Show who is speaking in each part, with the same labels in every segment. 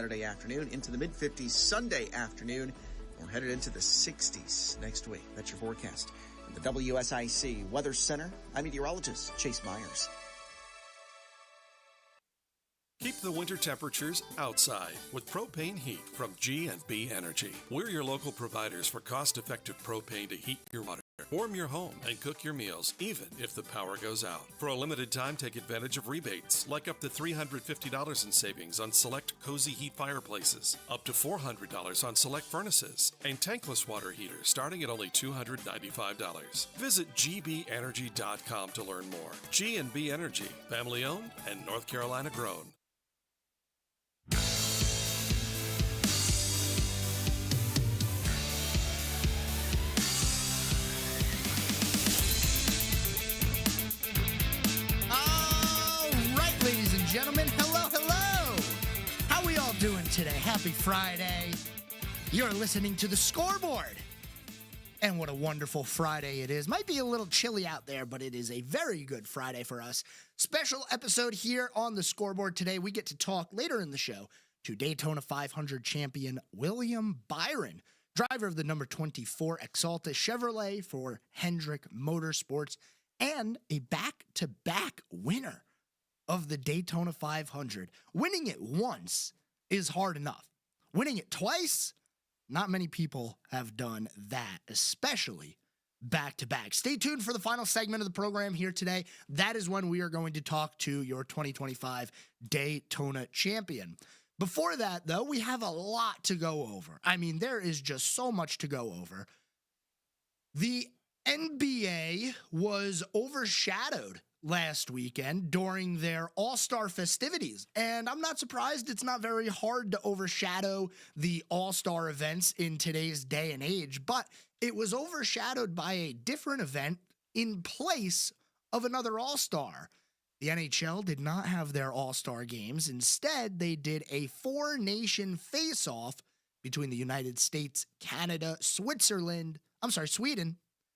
Speaker 1: Saturday afternoon, into the mid-50s Sunday afternoon. We're headed into the 60s next week. That's your forecast. From the WSIC Weather Center, I'm meteorologist Chase Myers.
Speaker 2: Keep the winter temperatures outside with propane heat from G&B Energy. We're your local providers for cost-effective propane to heat your water, warm your home, and cook your meals, even if the power goes out. For a limited time, take advantage of rebates, like up to $350 in savings on select Cozy Heat fireplaces, up to $400 on select furnaces, and tankless water heaters starting at only $295. Visit gbenergy.com to learn more. G&B Energy, family-owned and North Carolina grown.
Speaker 3: Gentlemen, hello. How we all doing today? Happy Friday. You're listening to the Scoreboard. And what a wonderful Friday it is. Might be a little chilly out there, but it is a very good Friday for us. Special episode here on the Scoreboard today. We get to talk later in the show to Daytona 500 champion William Byron, driver of the number 24 Exalta Chevrolet for Hendrick Motorsports, and a back-to-back winner of the Daytona 500. Winning it once is hard enough. Winning it twice, not many people have done that, especially back-to-back. Stay tuned for the final segment of the program here today. That is when we are going to talk to your 2025 Daytona champion. Before that, though, we have a lot to go over. I mean, there is just so much to go over. The NBA was overshadowed last weekend during their All-Star festivities. And I'm not surprised. It's not very hard to overshadow the All-Star events in today's day and age, but it was overshadowed by a different event in place of another All-Star. The NHL did not have their All-Star games. Instead, they did a four-nation face-off between the United States, Canada, Sweden.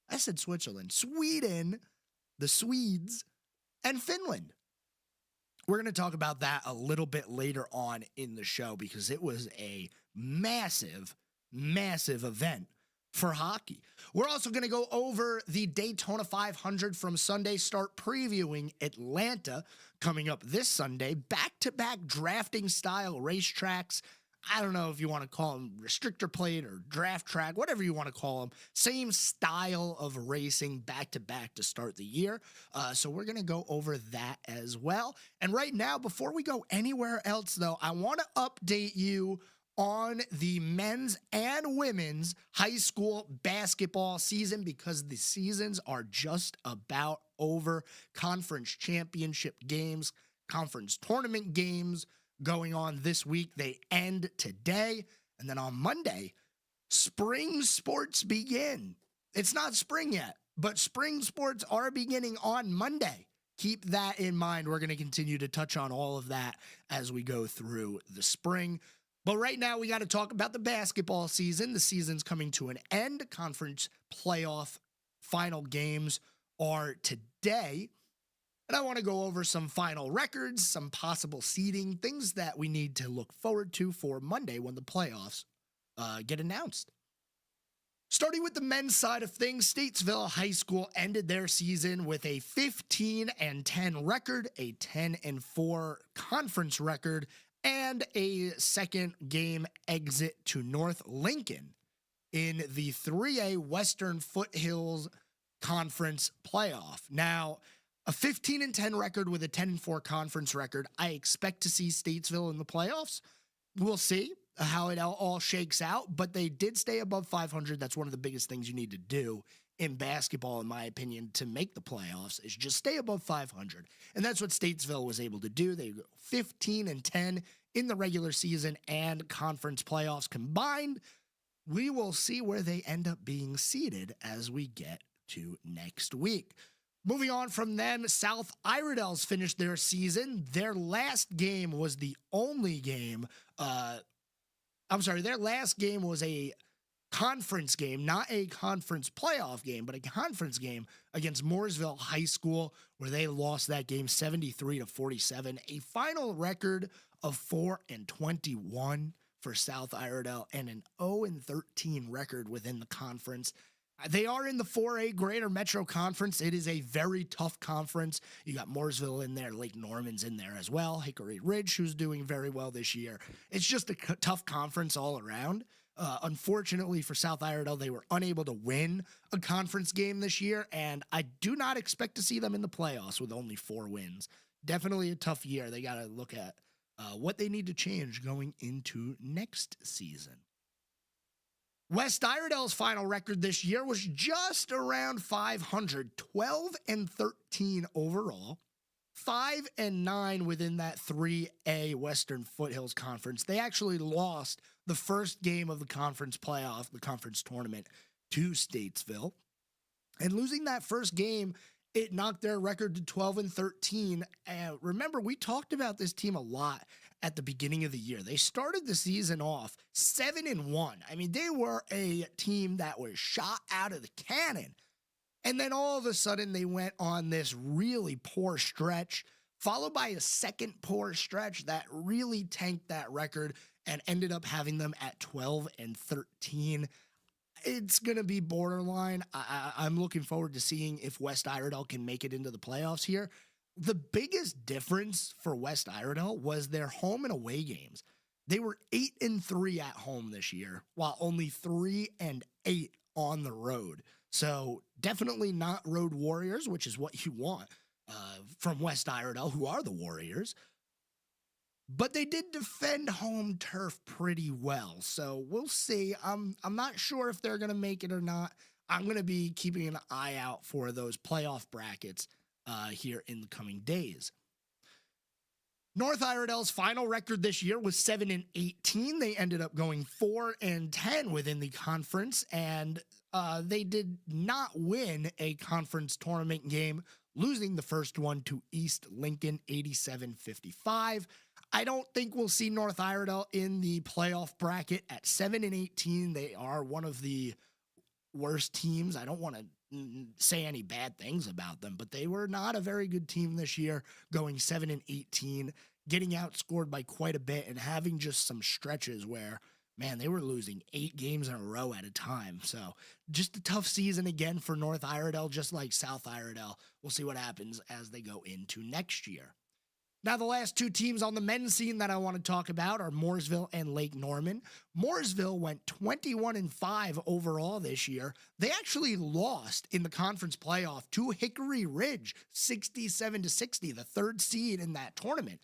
Speaker 3: I said Switzerland. Sweden, the Swedes, and Finland. We're going to talk about that a little bit later on in the show because it was a massive event for hockey. We're also going to go over the Daytona 500 from Sunday, start previewing Atlanta coming up this Sunday. Back-to-back drafting style racetracks. I don't know if you want to call them restrictor plate or draft track, whatever you want to call them. Same style of racing back-to-back to start the year. So we're going to go over that as well. And right now, before we go anywhere else, though, I want to update you on the men's and women's high school basketball season because the seasons are just about over. Conference championship games, conference tournament games going on this week. They end today. And then on Monday, spring sports begin. It's not spring yet, but spring sports are beginning on Monday. Keep that in mind. We're going to continue to touch on all of that as we go through the spring. But right now, we got to talk about the basketball season. The season's coming to an end. Conference playoff final games are today. And I want to go over some final records, some possible seeding, things that we need to look forward to for Monday when the playoffs get announced. Starting with the men's side of things, Statesville High School ended their season with a 15-10 record, a 10-4 conference record, and a second game exit to North Lincoln in the 3A Western Foothills Conference playoff. Now, a 15-10 record with a 10-4 conference record. I expect to see Statesville in the playoffs. We'll see how it all shakes out, but they did stay above 500. That's one of the biggest things you need to do in basketball, in my opinion, to make the playoffs, is just stay above 500. And that's what Statesville was able to do. They go 15-10 in the regular season and conference playoffs combined. We will see where they end up being seated as we get to next week. Moving on from them, South Iredales finished their season. Their last game was the only game. Their last game was a conference game, not a conference playoff game, but a conference game against Mooresville High School, where they lost that game 73-47. A final record of 4-21 for South Iredell and an 0-13 record within the conference. They are in the 4A Greater Metro Conference. It is a very tough conference. You got Mooresville in there, Lake Norman's in there as well, Hickory Ridge, who's doing very well this year. It's just a tough conference all around. Unfortunately for South Iredell, they were unable to win a conference game this year, and I do not expect to see them in the playoffs with only 4 wins. Definitely a tough year. They got to look at what they need to change going into next season. West Iredell's final record this year was just around 500, 12-13 overall, 5-9 within that 3A Western Foothills Conference. They actually lost the first game of the conference playoff, the conference tournament, to Statesville. And losing that first game, it knocked their record to 12-13. And remember, we talked about this team a lot at the beginning of the year. They started the season off 7-1. I mean, they were a team that was shot out of the cannon. And then all of a sudden they went on this really poor stretch, followed by a second poor stretch that really tanked that record and ended up having them at 12-13. It's going to be borderline. I'm looking forward to seeing if West Iredell can make it into the playoffs here. The biggest difference for West Iredell was their home and away games. They were 8-3 at home this year, while only 3-8 on the road. So definitely not road warriors, which is what you want from West Iredell, who are the Warriors. But they did defend home turf pretty well. So we'll see. I'm not sure if they're going to make it or not. I'm going to be keeping an eye out for those playoff brackets here in the coming days. North Iredell's final record this year was 7-18. They ended up going 4-10 within the conference, and they did not win a conference tournament game, losing the first one to East Lincoln 87-55. I don't think we'll see North Iredell in the playoff bracket at 7-18. They are one of the worst teams. I don't want to say any bad things about them, but they were not a very good team this year, going 7-18, getting outscored by quite a bit and having just some stretches where, man, they were losing 8 games in a row at a time. So just a tough season again for North Iredell, just like South Iredell. We'll see what happens as they go into next year. Now, the last 2 teams on the men's scene that I want to talk about are Mooresville and Lake Norman. Mooresville went 21-5 overall this year. They actually lost in the conference playoff to Hickory Ridge, 67-60, the 3rd seed in that tournament.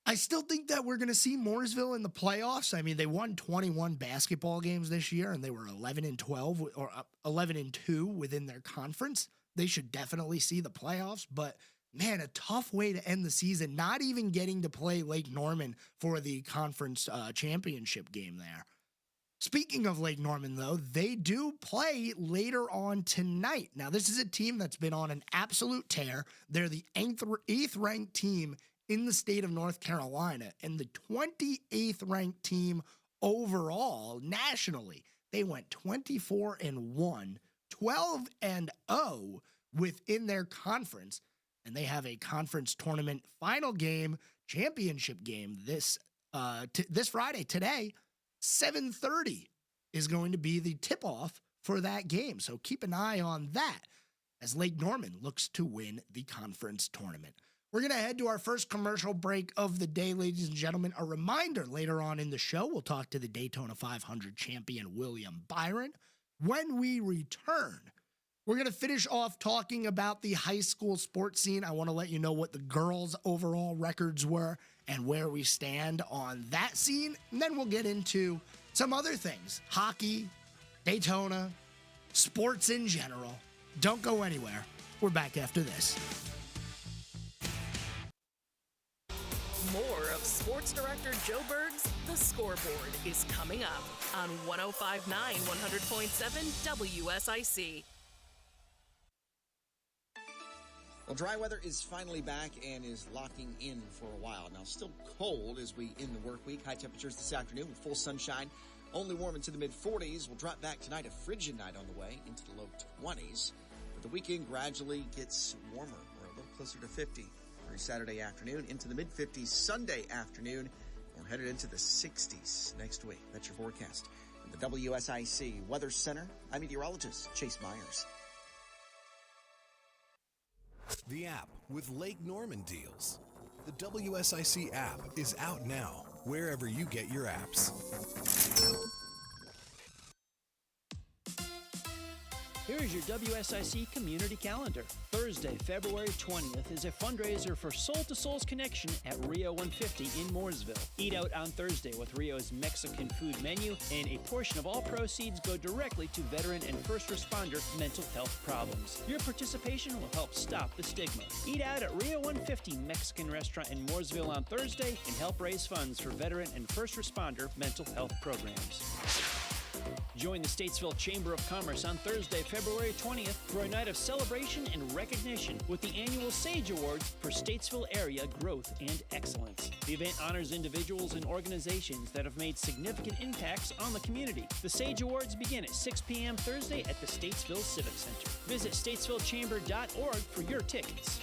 Speaker 3: I still think that we're going to see Mooresville in the playoffs. I mean, they won 21 basketball games this year, and they were 11-12 or 11-2 within their conference. They should definitely see the playoffs, but man, a tough way to end the season, not even getting to play Lake Norman for the conference championship game there. Speaking of Lake Norman, though, they do play later on tonight. Now, this is a team that's been on an absolute tear. They're the 8th ranked team in the state of North Carolina and the 28th ranked team overall nationally. They went 24-1, 12-0 within their conference. And they have a conference tournament final game, championship game this Friday, today, 7:30 is going to be the tip-off for that game. So keep an eye on that as Lake Norman looks to win the conference tournament. We're going to head to our first commercial break of the day, ladies and gentlemen. A reminder, later on in the show, we'll talk to the Daytona 500 champion, William Byron. When we return, we're going to finish off talking about the high school sports scene. I want to let you know what the girls' overall records were and where we stand on that scene. And then we'll get into some other things. Hockey, Daytona, sports in general. Don't go anywhere. We're back after this.
Speaker 4: More of Sports Director Joe Berg's The Scoreboard is coming up on 105.9, 100.7 WSIC.
Speaker 1: Well, dry weather is finally back and is locking in for a while. Now, still cold as we end the work week. High temperatures this afternoon with full sunshine. Only warm into the mid-40s. We'll drop back tonight, a frigid night on the way, into the low 20s. But the weekend gradually gets warmer. We're a little closer to 50 through Saturday afternoon, into the mid-50s Sunday afternoon. We're headed into the 60s next week. That's your forecast. In the WSIC Weather Center, I'm meteorologist Chase Myers.
Speaker 5: The app with Lake Norman deals. The WSIC app is out now, wherever you get your apps.
Speaker 6: Here is your WSIC community calendar. Thursday, February 20th is a fundraiser for Soul to Soul's Connection at Rio 150 in Mooresville. Eat out on Thursday with Rio's Mexican food menu, and a portion of all proceeds go directly to veteran and first responder mental health problems. Your participation will help stop the stigma. Eat out at Rio 150 Mexican Restaurant in Mooresville on Thursday and help raise funds for veteran and first responder mental health programs. Join the Statesville Chamber of Commerce on Thursday, February 20th for a night of celebration and recognition with the annual Sage Awards for Statesville area growth and excellence. The event honors individuals and organizations that have made significant impacts on the community. The Sage Awards begin at 6 p.m. Thursday at the Statesville Civic Center. Visit statesvillechamber.org for your tickets.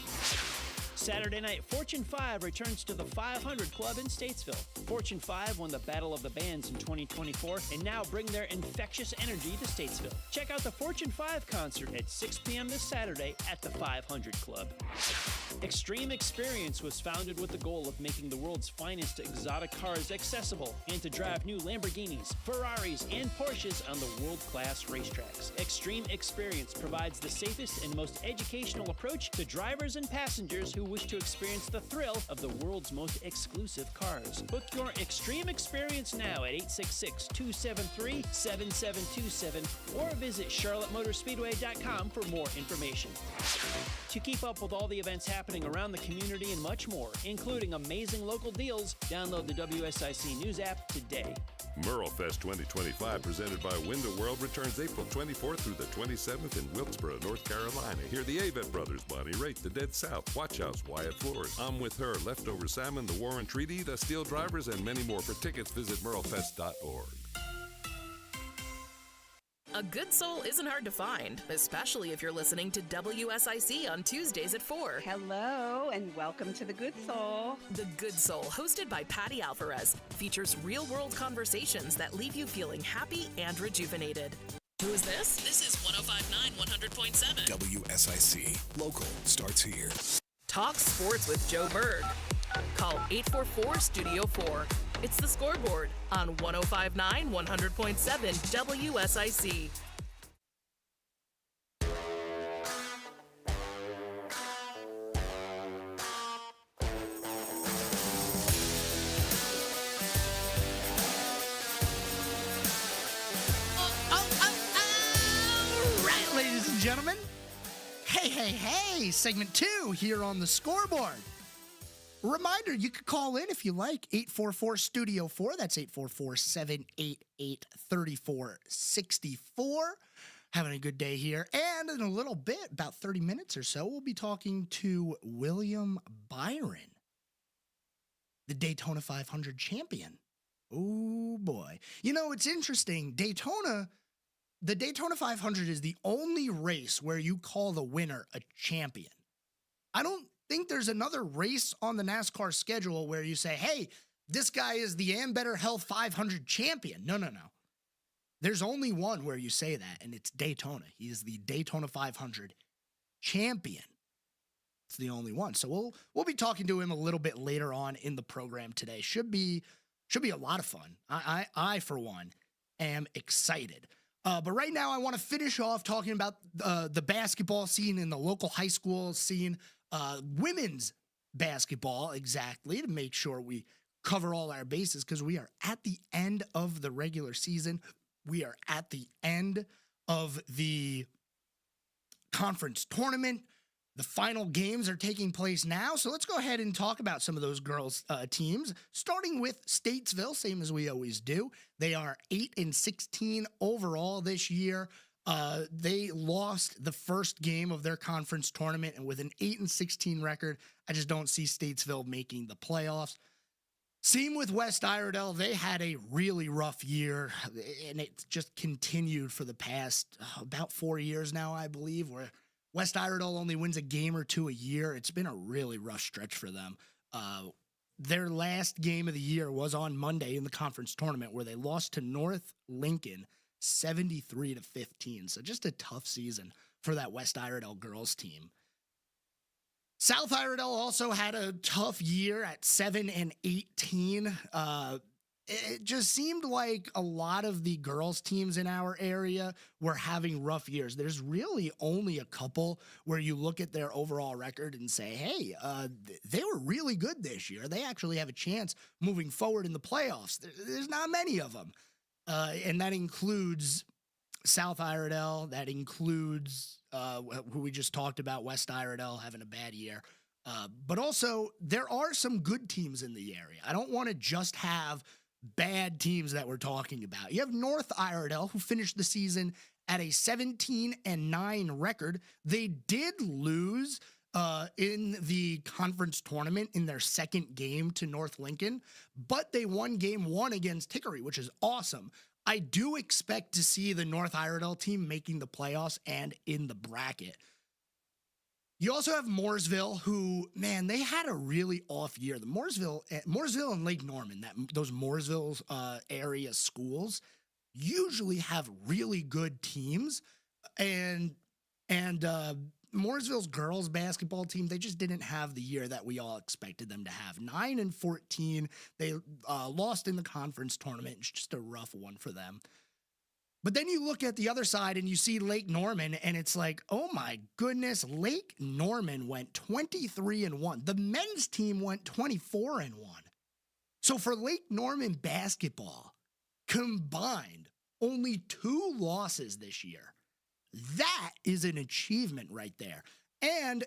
Speaker 6: Saturday night, Fortune 5 returns to the 500 Club in Statesville. Fortune 5 won the Battle of the Bands in 2024 and now bring their infectious energy to Statesville. Check out the Fortune 5 concert at 6 p.m. this Saturday at the 500 Club. Extreme Experience was founded with the goal of making the world's finest exotic cars accessible and to drive new Lamborghinis, Ferraris, and Porsches on the world-class racetracks. Extreme Experience provides the safest and most educational approach to drivers and passengers who wish to experience the thrill of the world's most exclusive cars. Book your Extreme Experience now at 866-273-7727 or visit charlottemotorspeedway.com for more information. To keep up with all the events happening around the community and much more, including amazing local deals, download the WSIC News app today.
Speaker 7: Merlefest 2025, presented by Window World, returns April 24th through the 27th in Wilkesboro, North Carolina. Hear the Avett Brothers, Bonnie Raitt, The Dead South, Watch House, Wyatt Flores, I'm With Her, Leftover Salmon, The War and Treaty, The Steel Drivers, and many more. For tickets, visit merlefest.org.
Speaker 4: A good soul isn't hard to find, especially if you're listening to WSIC on Tuesdays at 4.
Speaker 8: Hello, and welcome to The Good Soul.
Speaker 4: The Good Soul, hosted by Patty Alvarez, features real-world conversations that leave you feeling happy and rejuvenated. Who is this? This is 105.9 100.7.
Speaker 5: WSIC. Local starts here.
Speaker 4: Talk sports with Joe Berg. Call 844-STUDIO-4. It's The Scoreboard on 105.9 100.7 WSIC.
Speaker 3: All right, ladies and gentlemen. Hey, segment 2 here on The Scoreboard. Reminder, you could call in if you like, 844-STUDIO-4. That's 844-788-3464. Having a good day here. And in a little bit, about 30 minutes or so, we'll be talking to William Byron, the Daytona 500 champion. Oh, boy. You know, it's interesting. The Daytona 500 is the only race where you call the winner a champion. I don't think there's another race on the NASCAR schedule where you say, hey, this guy is the Ambetter Health 500 champion. No. There's only one where you say that, and it's Daytona. He is the Daytona 500 champion. It's the only one. So we'll be talking to him a little bit later on in the program today. Should be a lot of fun. I for one, am excited. But right now, I want to finish off talking about the basketball scene in the local high school scene. Women's basketball, exactly, to make sure we cover all our bases, because we are at the end of the regular season. We are at the end of the conference tournament. The final games are taking place now, so let's go ahead and talk about some of those girls' teams, starting with Statesville, same as we always do. They are 8-16 overall this year. They lost the first game of their conference tournament, and with an 8-16 record, I just don't see Statesville making the playoffs. Same with West Iredell. They had a really rough year, and it just continued for the past about 4 years now, I believe, where West Iredell only wins a game or two a year. It's been a really rough stretch for them. Their last game of the year was on Monday in the conference tournament, where they lost to North Lincoln 73-15. So just a tough season for that West Iredell girls team. South Iredell also had a tough year at 7-18. It just seemed like a lot of the girls teams in our area were having rough years. There's really only a couple where you look at their overall record and say, hey, they were really good this year. They actually have a chance moving forward in the playoffs. There's not many of them. And that includes South Iredell. That includes who we just talked about, West Iredell having a bad year. But also, there are some good teams in the area. I don't want to just have bad teams that we're talking about. You have North Iredell, who finished the season at a 17-9 record. They did lose in the conference tournament in their second game to North Lincoln, but they won game one against Hickory, which is awesome. I do expect to see the North Iredell team making the playoffs and in the bracket. You also have Mooresville, who, man, they had a really off year. The Mooresville and Lake Norman, those Mooresville area schools usually have really good teams, and Mooresville's girls basketball team, they just didn't have the year that we all expected them to have. 9-14, they lost in the conference tournament. It's just a rough one for them. But then you look at the other side and you see Lake Norman, and it's like, oh my goodness, Lake Norman went 23-1. The men's team went 24-1. So for Lake Norman basketball, combined, only 2 losses this year. That is an achievement right there. And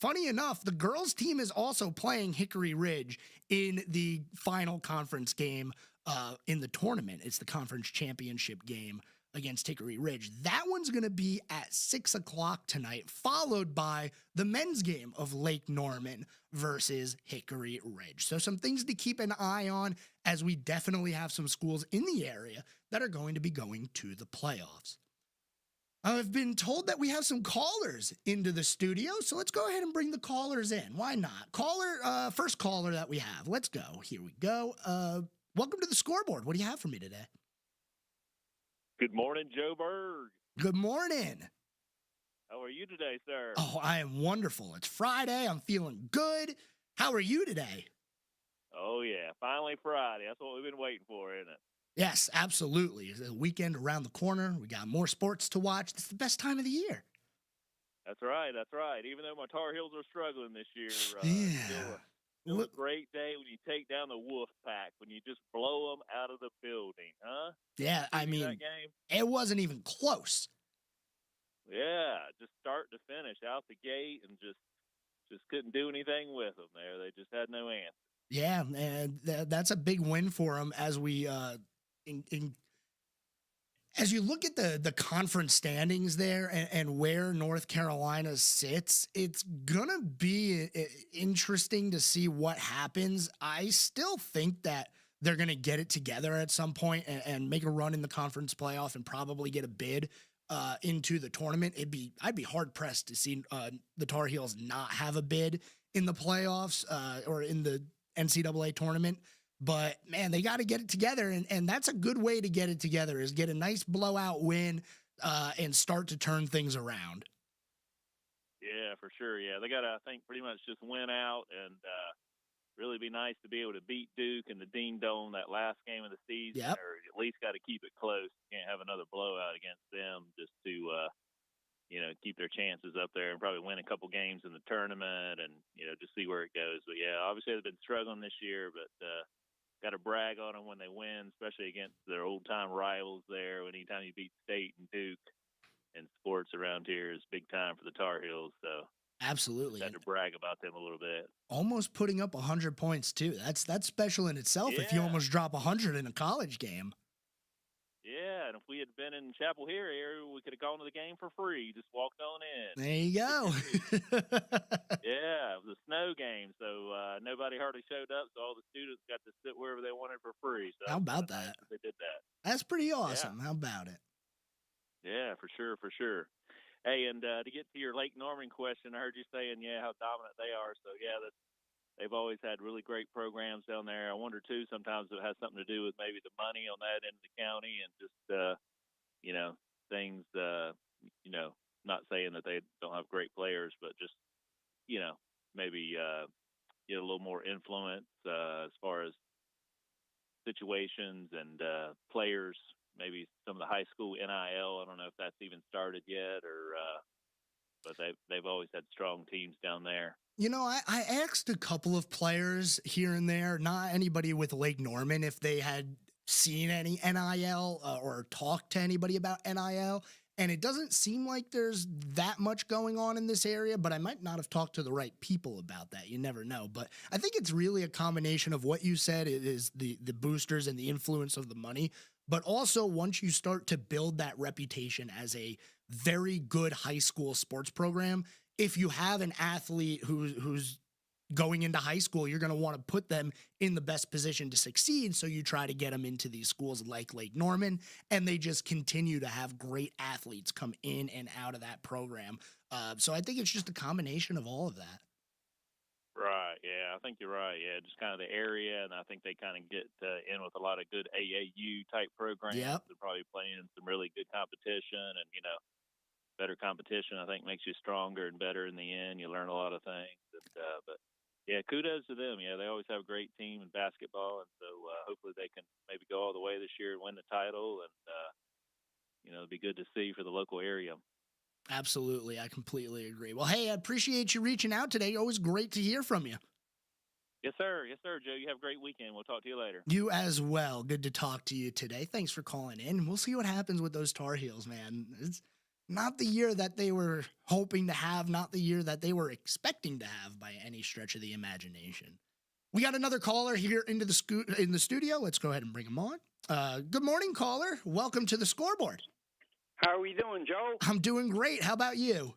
Speaker 3: funny enough, the girls team is also playing Hickory Ridge in the final conference game in the tournament. It's the conference championship game against Hickory Ridge. That one's going to be at 6 o'clock tonight, followed by the men's game of Lake Norman versus Hickory Ridge. So some things to keep an eye on, as we definitely have some schools in the area that are going to be going to the playoffs. I've been told that we have some callers into the studio, so let's go ahead and bring the callers in. Why not? First caller that we have. Let's go. Here we go. Welcome to the Scoreboard. What do you have for me today?
Speaker 9: Good morning, Joe Berg.
Speaker 3: Good morning.
Speaker 9: How are you today, sir?
Speaker 3: Oh, I am wonderful. It's Friday. I'm feeling good. How are you today?
Speaker 9: Oh, yeah. Finally Friday. That's what we've been waiting for, isn't it?
Speaker 3: Yes, absolutely. It's the weekend around the corner. We got more sports to watch. It's the best time of the year.
Speaker 9: That's right. That's right. Even though my Tar Heels are struggling this year, still a great day when you take down the Wolf Pack, when you just blow them out of the building, huh?
Speaker 3: Yeah, I mean,
Speaker 9: that game?
Speaker 3: It wasn't even close.
Speaker 9: Yeah, just start to finish, out the gate, and just couldn't do anything with them there. They just had no answer.
Speaker 3: Yeah, and that's a big win for them as we as you look at the conference standings there and where North Carolina sits. It's gonna be interesting to see what happens. I still think that they're gonna get it together at some point and make a run in the conference playoff and probably get a bid into the tournament. I'd be hard pressed to see the Tar Heels not have a bid in the playoffs or in the NCAA tournament. But, man, they got to get it together, and that's a good way to get it together, is get a nice blowout win and start to turn things around.
Speaker 9: Yeah, for sure. Yeah, they got to, I think, pretty much just win out, and really be nice to be able to beat Duke in the Dean Dome that last game of the season,
Speaker 3: yep.
Speaker 9: Or at least got to keep it close. Can't have another blowout against them just to keep their chances up there and probably win a couple games in the tournament and, just see where it goes. But, yeah, obviously they've been struggling this year, but got to brag on them when they win, especially against their old-time rivals there. Anytime you beat State and Duke, and sports around here is big time for the Tar Heels. So
Speaker 3: absolutely,
Speaker 9: got to brag about them a little bit.
Speaker 3: Almost putting up 100 points too. That's special in itself. Yeah. If you almost drop 100 in a college game.
Speaker 9: Yeah, yeah. And if we had been in Chapel Hill area, we could have gone to the game for free. Just walked on in.
Speaker 3: There you go.
Speaker 9: Yeah, it was a snow game, so nobody hardly showed up. So all the students got to sit wherever they wanted for free. So
Speaker 3: How about that?
Speaker 9: Nice they did that.
Speaker 3: That's pretty awesome.
Speaker 9: Yeah.
Speaker 3: How about it?
Speaker 9: Yeah, for sure, for sure. Hey, and to get to your Lake Norman question, I heard you saying, how dominant they are. So, they've always had really great programs down there. I wonder, too, sometimes it has something to do with maybe the money on that end of the county and just, things, not saying that they don't have great players, but just, maybe get a little more influence as far as situations and players. Maybe some of the high school NIL. I don't know if that's even started yet, but they've always had strong teams down there.
Speaker 3: I asked a couple of players here and there, not anybody with Lake Norman, if they had seen any NIL or talked to anybody about NIL. And it doesn't seem like there's that much going on in this area, but I might not have talked to the right people about that. You never know. But I think it's really a combination of what you said. It is the boosters and the influence of the money. But also, once you start to build that reputation as a very good high school sports program, if you have an athlete who's going into high school, you're going to want to put them in the best position to succeed. So you try to get them into these schools like Lake Norman, and they just continue to have great athletes come in and out of that program. So I think it's just a combination of all of that.
Speaker 9: Right, yeah, I think you're right. Yeah, just kind of the area, and I think they kind of get in with a lot of good AAU-type programs.
Speaker 3: Yep.
Speaker 9: They're probably playing in some really good competition, and, better competition, I think, makes you stronger and better in the end. You learn a lot of things. But, yeah, kudos to them. Yeah, they always have a great team in basketball, and so hopefully they can maybe go all the way this year and win the title, and, it'll be good to see for the local area.
Speaker 3: Absolutely. I completely agree. Well, hey, I appreciate you reaching out today. Always great to hear from you.
Speaker 9: Yes, sir. Yes, sir, Joe. You have a great weekend. We'll talk to you later.
Speaker 3: You as well. Good to talk to you today. Thanks for calling in. We'll see what happens with those Tar Heels, man. It's not the year that they were hoping to have, not the year that they were expecting to have by any stretch of the imagination. We got another caller here in the studio. Let's go ahead and bring him on. Good morning, caller. Welcome to the Scoreboard.
Speaker 10: How are we doing, Joe?
Speaker 3: I'm doing great. How about you?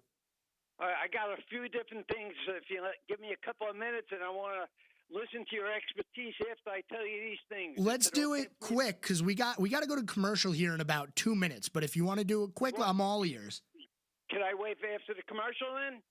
Speaker 10: I got a few different things. If you give me a couple of minutes, and I want to listen to your expertise after I tell you these things.
Speaker 3: Let's do it quick, because we got to go to commercial here in about 2 minutes. But if you want to do it quick, I'm all ears.
Speaker 10: Can I wait for after the commercial then?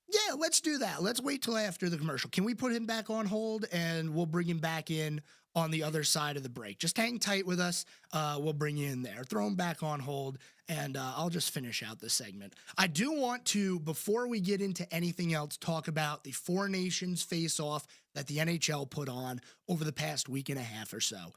Speaker 3: Yeah, let's do that. Let's wait till after the commercial. Can we put him back on hold, and we'll bring him back in on the other side of the break? Just hang tight with us. We'll bring you in there. Throw him back on hold, and I'll just finish out the segment. I do want to, before we get into anything else, talk about the Four Nations face-off that the NHL put on over the past week and a half or so.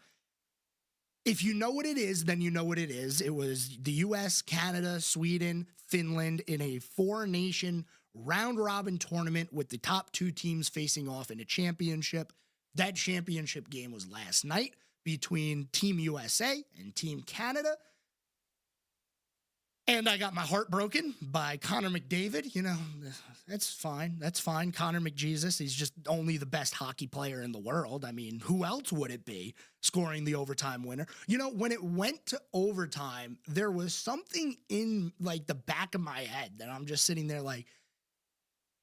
Speaker 3: If you know what it is, then you know what it is. It was the U.S., Canada, Sweden, Finland in a four-nation round-robin tournament with the top two teams facing off in a championship. That championship game was last night between Team USA and Team Canada. And I got my heart broken by Connor McDavid. That's fine. That's fine. Connor McJesus, he's just only the best hockey player in the world. I mean, who else would it be scoring the overtime winner? When it went to overtime, there was something in the back of my head that I'm just sitting there like,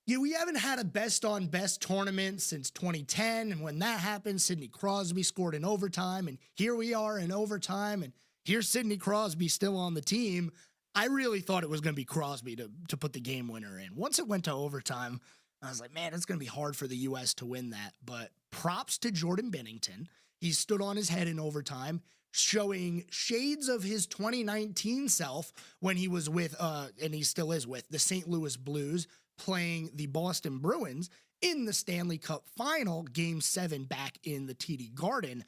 Speaker 3: we haven't had a best-on-best tournament since 2010, and when that happened, Sidney Crosby scored in overtime, and here we are in overtime, and here's Sidney Crosby still on the team. I really thought it was going to be Crosby to put the game winner in. Once it went to overtime, I was like, man, it's going to be hard for the U.S. to win that, but props to Jordan Binnington. He stood on his head in overtime, showing shades of his 2019 self when he was with, and he still is with, the St. Louis Blues, playing the Boston Bruins in the Stanley Cup Final, Game 7 back in the TD Garden.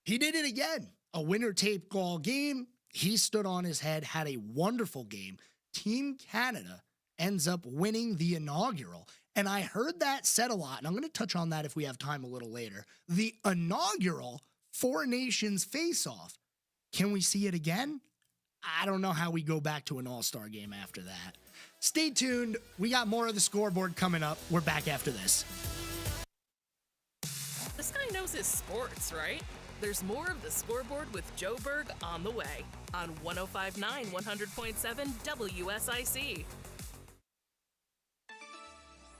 Speaker 3: He did it again. A winner-take-all game. He stood on his head, had a wonderful game. Team Canada ends up winning the inaugural. And I heard that said a lot, and I'm going to touch on that if we have time a little later. The inaugural Four Nations face-off. Can we see it again? I don't know how we go back to an all-star game after that. Stay tuned. We got more of the Scoreboard coming up. We're back after this.
Speaker 4: This guy knows his sports, right? There's more of the Scoreboard with Joe Berg on the way on 105.9 100.7 WSIC.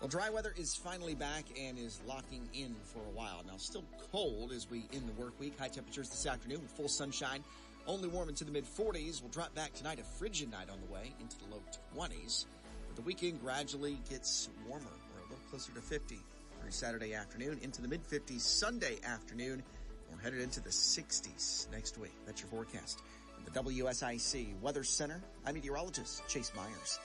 Speaker 1: Well, dry weather is finally back and is locking in for a while. Now, still cold as we end the work week. High temperatures this afternoon with full sunshine. Only warm into the mid-40s. We'll drop back tonight, a frigid night on the way, into the low 20s. But the weekend gradually gets warmer. We're a little closer to 50 through Saturday afternoon, into the mid-50s Sunday afternoon. We're headed into the 60s next week. That's your forecast. At the WSIC Weather Center, I'm meteorologist Chase Myers.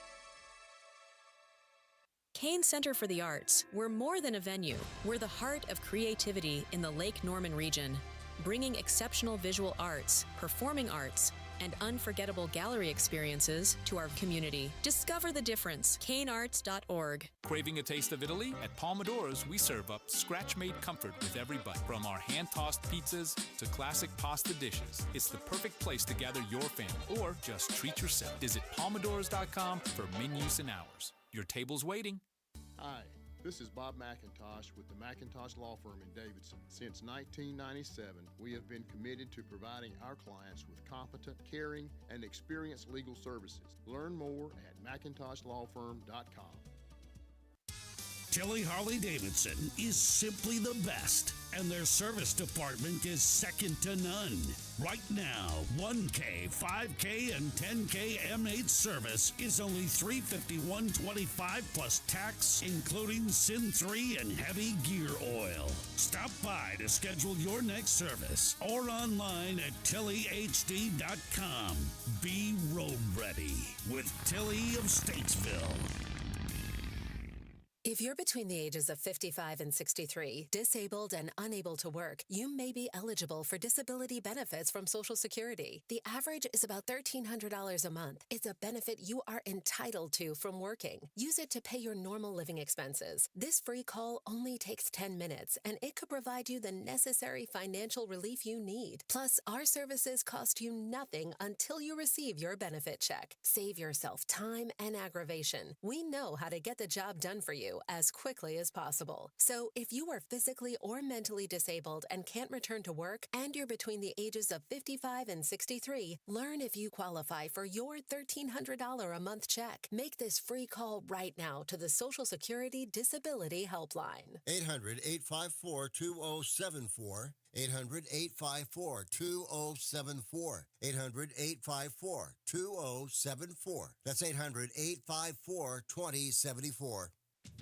Speaker 11: Kane Center for the Arts. We're more than a venue. We're the heart of creativity in the Lake Norman region, bringing exceptional visual arts, performing arts, and unforgettable gallery experiences to our community. Discover the difference. kanearts.org.
Speaker 12: Craving a taste of Italy? At Palmadora's, we serve up scratch-made comfort with every bite. From our hand-tossed pizzas to classic pasta dishes, it's the perfect place to gather your family or just treat yourself. Visit palmadoras.com for menus and hours. Your table's waiting.
Speaker 13: Hi, this is Bob McIntosh with the McIntosh Law Firm in Davidson. Since 1997, we have been committed to providing our clients with competent, caring, and experienced legal services. Learn more at McIntoshLawFirm.com.
Speaker 14: Tilly Harley-Davidson is simply the best, and their service department is second to none. Right now, 1K, 5K, and 10K M8 service is only $351.25 plus tax, including Sin 3 and heavy gear oil. Stop by to schedule your next service or online at TillyHD.com. Be road ready with Tilly of Statesville.
Speaker 15: If you're between the ages of 55 and 63, disabled and unable to work, you may be eligible for disability benefits from Social Security. The average is about $1,300 a month. It's a benefit you are entitled to from working. Use it to pay your normal living expenses. This free call only takes 10 minutes, and it could provide you the necessary financial relief you need. Plus, our services cost you nothing until you receive your benefit check. Save yourself time and aggravation. We know how to get the job done for you as quickly as possible. So if you are physically or mentally disabled and can't return to work, and you're between the ages of 55 and 63, learn if you qualify for your $1,300 a month check. Make this free call right now to the Social Security Disability Helpline.
Speaker 16: 800-854-2074. 800-854-2074. 800-854-2074. That's 800-854-2074.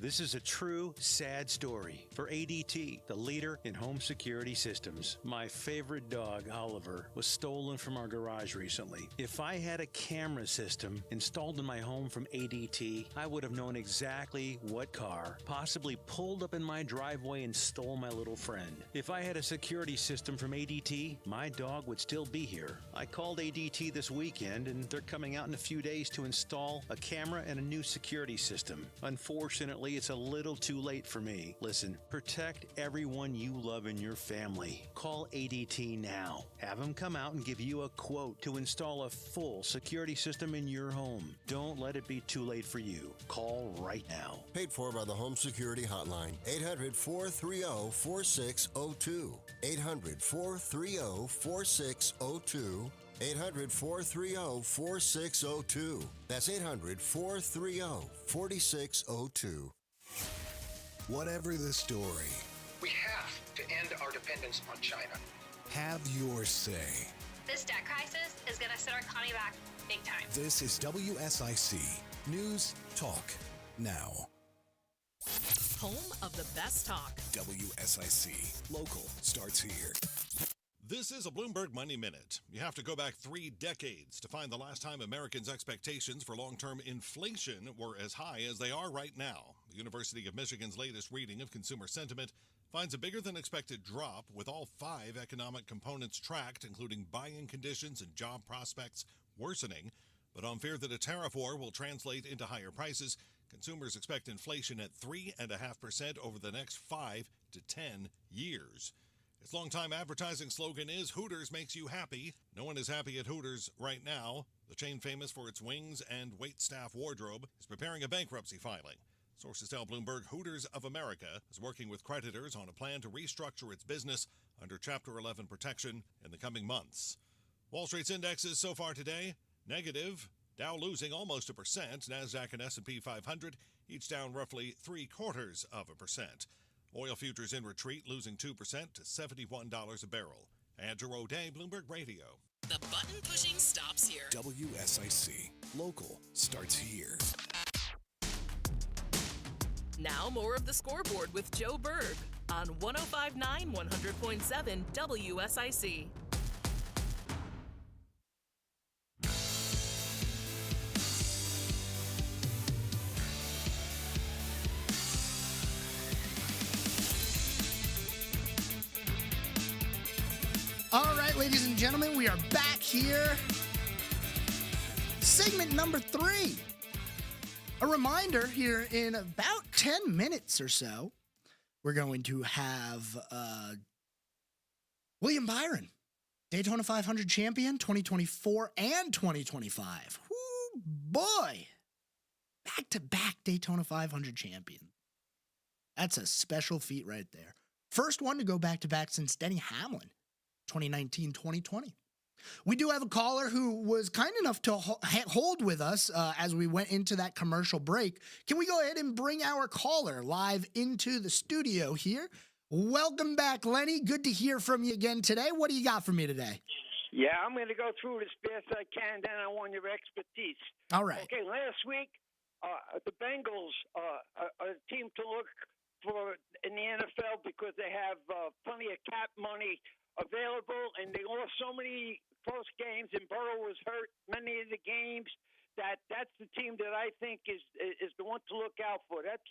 Speaker 17: This is a true, sad story for ADT, the leader in home security systems. My favorite dog, Oliver, was stolen from our garage recently. If I had a camera system installed in my home from ADT, I would have known exactly what car possibly pulled up in my driveway and stole my little friend. If I had a security system from ADT, my dog would still be here. I called ADT this weekend, and they're coming out in a few days to install a camera and a new security system. Unfortunately, it's a little too late for me. Listen, protect everyone you love in your family. Call ADT now. Have them come out and give you a quote to install a full security system in your home. Don't let it be too late for you. Call right now.
Speaker 16: Paid for by the Home Security Hotline. 800-430-4602. 800-430-4602. 800-430-4602. That's 800-430-4602.
Speaker 5: Whatever the story,
Speaker 18: we have to end our dependence on China.
Speaker 5: have your say.
Speaker 19: This debt crisis is going to set our economy back big time.
Speaker 5: This is WSIC News Talk Now.
Speaker 4: Home of the best talk.
Speaker 5: WSIC. Local starts here.
Speaker 20: This is a Bloomberg Money Minute. You have to go back 3 decades to find the last time Americans' expectations for long-term inflation were as high as they are right now. The University of Michigan's latest reading of consumer sentiment finds a bigger-than-expected drop, with all 5 economic components tracked, including buying conditions and job prospects, worsening. But on fear that a tariff war will translate into higher prices, consumers expect inflation at 3.5% over the next 5 to 10 years. Its longtime advertising slogan is, Hooters makes you happy. No one is happy at Hooters right now. The chain, famous for its wings and waitstaff wardrobe, is preparing a bankruptcy filing. Sources tell Bloomberg Hooters of America is working with creditors on a plan to restructure its business under Chapter 11 protection in the coming months. Wall Street's indexes so far today, negative. Dow losing almost 1%. NASDAQ and S&P 500 each down roughly 0.75%. Oil futures in retreat, losing 2% to $71 a barrel. Andrew O'Day, Bloomberg Radio.
Speaker 4: The button pushing stops here.
Speaker 5: WSIC. Local starts here.
Speaker 4: Now more of the Scoreboard with Joe Berg on 105.9 100.7 WSIC.
Speaker 3: All right, ladies and gentlemen, we are back here. Segment number 3. A reminder, here in about 10 minutes or so, we're going to have William Byron, Daytona 500 champion, 2024 and 2025. Whoo, boy. Back-to-back Daytona 500 champion. That's a special feat right there. First one to go back-to-back since Denny Hamlin. 2019-2020. We do have a caller who was kind enough to hold with us as we went into that commercial break. Can we go ahead and bring our caller live into the studio here? Welcome back, Lenny. Good to hear from you again today. What do you got for me today?
Speaker 10: Yeah, I'm going to go through this best I can, then I want your expertise.
Speaker 3: All right.
Speaker 10: Okay, last week, the Bengals are a team to look for in the NFL because they have plenty of cap money available, and they lost so many close games, and Burrow was hurt many of the games. That's the team that I think is the one to look out for. That's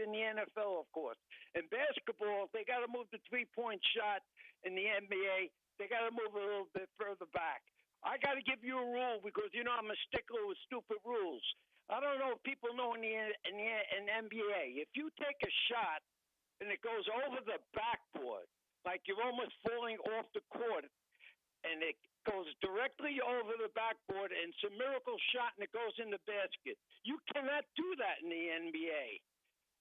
Speaker 10: in the NFL, of course. In basketball, they got to move the 3-point shot. In the NBA, they got to move a little bit further back. I got to give you a rule because I'm a stickler with stupid rules. I don't know if people know in the NBA, if you take a shot and it goes over the backboard, like you're almost falling off the court, and it goes directly over the backboard, and it's a miracle shot, and it goes in the basket. You cannot do that in the NBA.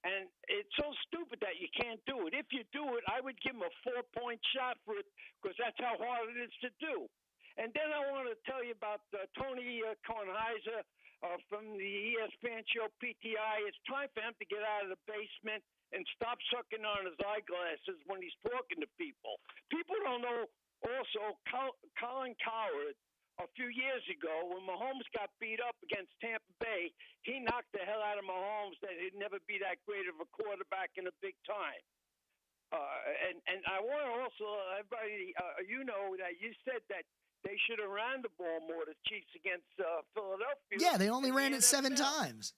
Speaker 10: And it's so stupid that you can't do it. If you do it, I would give him a 4-point shot for it because that's how hard it is to do. And then I want to tell you about Tony Kornheiser from the ESPN show PTI. It's time for him to get out of the basement and stop sucking on his eyeglasses when he's talking to people. People don't know also Colin Cowherd, a few years ago when Mahomes got beat up against Tampa Bay, he knocked the hell out of Mahomes that he'd never be that great of a quarterback in a big time. And I want to also, everybody, that you said that they should have ran the ball more, the Chiefs against Philadelphia.
Speaker 3: Yeah, they only ran it 7 times.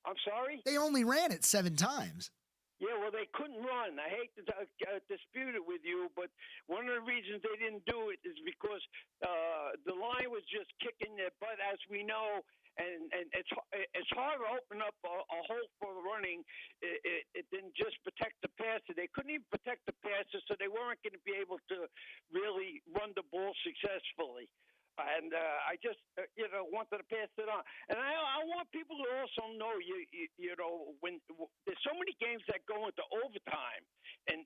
Speaker 10: I'm sorry?
Speaker 3: They only ran it 7 times.
Speaker 10: Yeah, well, they couldn't run. I hate to dispute it with you, but one of the reasons they didn't do it is because the line was just kicking their butt, as we know, and it's hard to open up a hole for running. It didn't just protect the passer. They couldn't even protect the passer, so they weren't going to be able to really run the ball successfully. And I just, wanted to pass it on. And I want people to also know, when there's so many games that go into overtime, and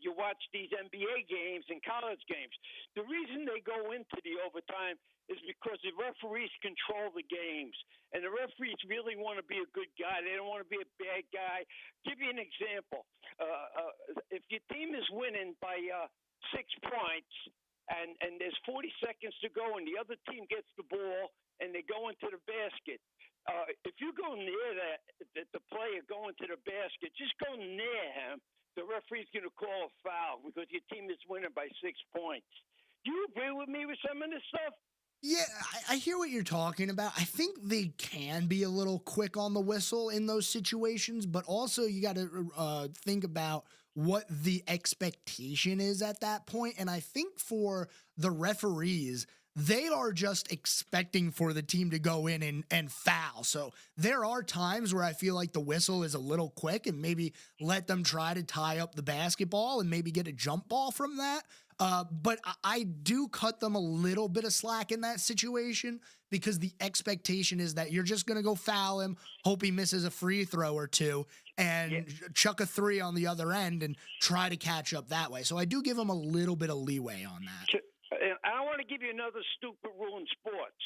Speaker 10: you watch these NBA games and college games, the reason they go into the overtime is because the referees control the games. And the referees really want to be a good guy. They don't want to be a bad guy. Give you an example. If your team is winning by 6 points, and there's 40 seconds to go, and the other team gets the ball, and they go into the basket. If you go near the player going to the basket, just go near him, the referee's going to call a foul because your team is winning by 6 points. Do you agree with me with some of this stuff?
Speaker 3: Yeah, I hear what you're talking about. I think they can be a little quick on the whistle in those situations, but also you got to think about what the expectation is at that point. And I think for the referees, they are just expecting for the team to go in and foul. So there are times where I feel like the whistle is a little quick and maybe let them try to tie up the basketball and maybe get a jump ball from that. But I do cut them a little bit of slack in that situation because the expectation is that you're just going to go foul him, hope he misses a free throw or two, and chuck a 3 on the other end and try to catch up that way. So I do give them a little bit of leeway on that.
Speaker 10: And I want to give you another stupid rule in sports.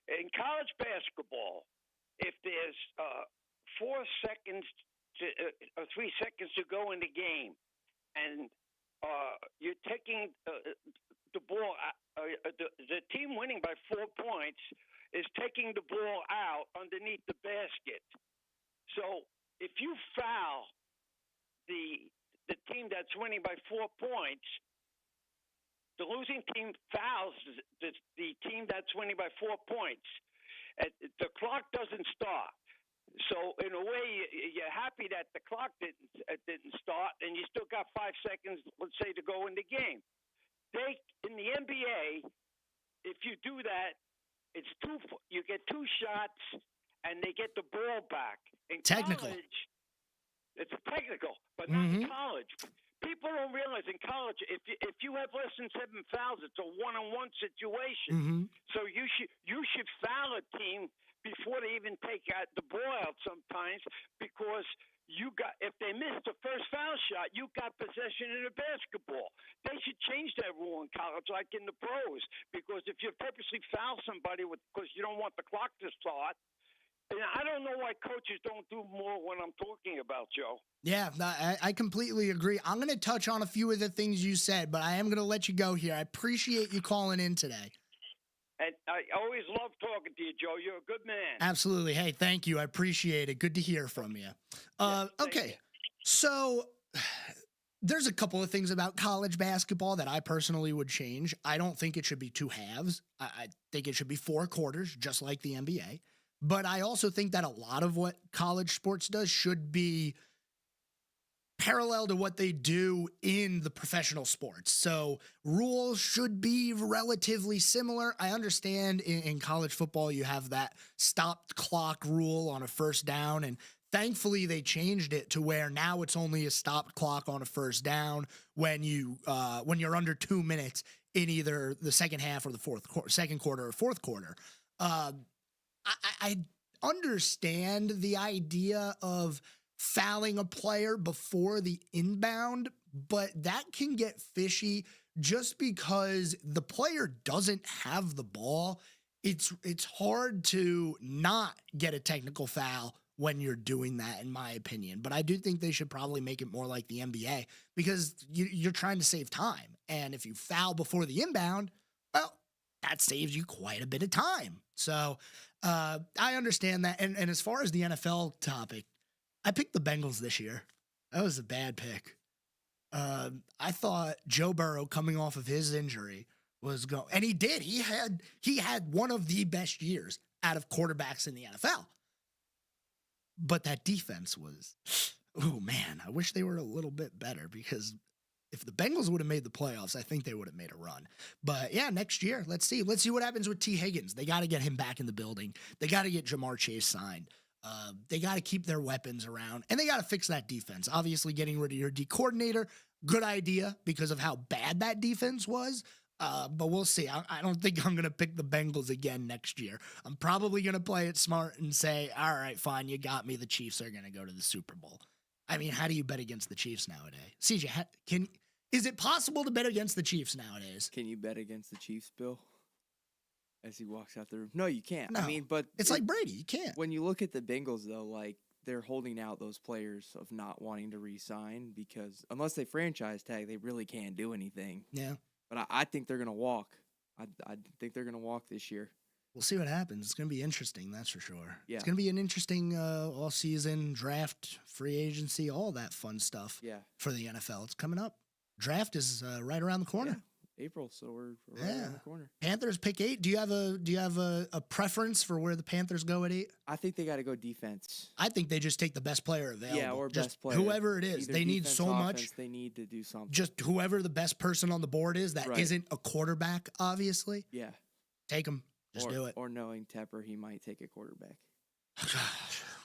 Speaker 10: In college basketball, if there's 4 seconds or 3 seconds to go in the game, and you're taking the ball, the team winning by 4 points is taking the ball out underneath the basket. So if you foul the team that's winning by 4 points, the losing team fouls the team that's winning by 4 points. The clock doesn't start. So in a way, you're happy that the clock didn't start, and you still got 5 seconds, let's say, to go in the game. In the NBA, if you do that, you get 2 shots, and they get the ball back. In
Speaker 3: technical.
Speaker 10: College, it's technical, but not in college. People don't realize in college, if you have less than 7 fouls, it's a 1-on-1 situation. So you should foul a team before they even take the ball out sometimes, because if they miss the first foul shot, you got possession in a basketball. They should change that rule in college like in the pros, because if you purposely foul somebody because you don't want the clock to start, and I don't know why coaches don't do more what I'm talking about, Joe.
Speaker 3: Yeah, I completely agree. I'm going to touch on a few of the things you said, but I am going to let you go here. I appreciate you calling in today.
Speaker 10: And I always love talking to you, Joe. You're a good man.
Speaker 3: Absolutely. Hey, thank you. I appreciate it. Good to hear from you. Okay, so there's a couple of things about college basketball that I personally would change. I don't think it should be 2 halves. I think it should be 4 quarters, just like the NBA. But I also think that a lot of what college sports does should be parallel to what they do in the professional sports. So rules should be relatively similar. I understand in college football you have that stopped clock rule on a first down, and thankfully they changed it to where now it's only a stopped clock on a first down when you're under 2 minutes in either the second half or the second quarter or fourth quarter. I understand the idea of fouling a player before the inbound, but that can get fishy just because the player doesn't have the ball. It's hard to not get a technical foul when you're doing that, in my opinion. But I do think they should probably make it more like the NBA, because you're trying to save time. And if you foul before the inbound, well, that saves you quite a bit of time. So I understand that. And as far as the NFL topic, I picked the Bengals this year. That was a bad pick. I thought Joe Burrow, coming off of his injury, was going, and he did. He had one of the best years out of quarterbacks in the NFL. But that defense was, oh man, I wish they were a little bit better, because if the Bengals would have made the playoffs, I think they would have made a run. But yeah, next year, let's see what happens with T. Higgins. They got to get him back in the building. They got to get Jamar Chase signed. They got to keep their weapons around, and they got to fix that defense. Obviously, getting rid of your D coordinator, good idea because of how bad that defense was. But we'll see. I don't think I'm going to pick the Bengals again next year. I'm probably going to play it smart and say, all right, fine, you got me. The Chiefs are going to go to the Super Bowl. I mean, how do you bet against the Chiefs nowadays? CJ, is it possible to bet against the Chiefs nowadays?
Speaker 21: Can you bet against the Chiefs, Bill? As he walks out the room. No, you can't.
Speaker 3: No,
Speaker 21: I mean, but
Speaker 3: it's like Brady. You can't.
Speaker 21: When you look at the Bengals, though, like, they're holding out those players of not wanting to re-sign, because unless they franchise tag, they really can't do anything.
Speaker 3: Yeah.
Speaker 21: But I think they're going to walk. I think they're going to walk this year.
Speaker 3: We'll see what happens. It's going to be interesting, that's for sure.
Speaker 21: Yeah.
Speaker 3: It's going to be an interesting all-season draft, free agency, all that fun stuff for the NFL. It's coming up. Draft is right around the corner.
Speaker 21: Yeah. April, so we're right around the corner.
Speaker 3: Panthers pick 8. Do you have a preference for where the Panthers go at 8?
Speaker 21: I think they got to go defense.
Speaker 3: I think they just take the best player available.
Speaker 21: Yeah, or
Speaker 3: just
Speaker 21: best player.
Speaker 3: Whoever it is.
Speaker 21: Either
Speaker 3: they need
Speaker 21: defense,
Speaker 3: so
Speaker 21: offense,
Speaker 3: much.
Speaker 21: They need to do something.
Speaker 3: Just whoever the best person on the board is that
Speaker 21: Right.
Speaker 3: isn't a quarterback, obviously.
Speaker 21: Yeah.
Speaker 3: Take him. Just do it.
Speaker 21: Or knowing Tepper, he might take a quarterback.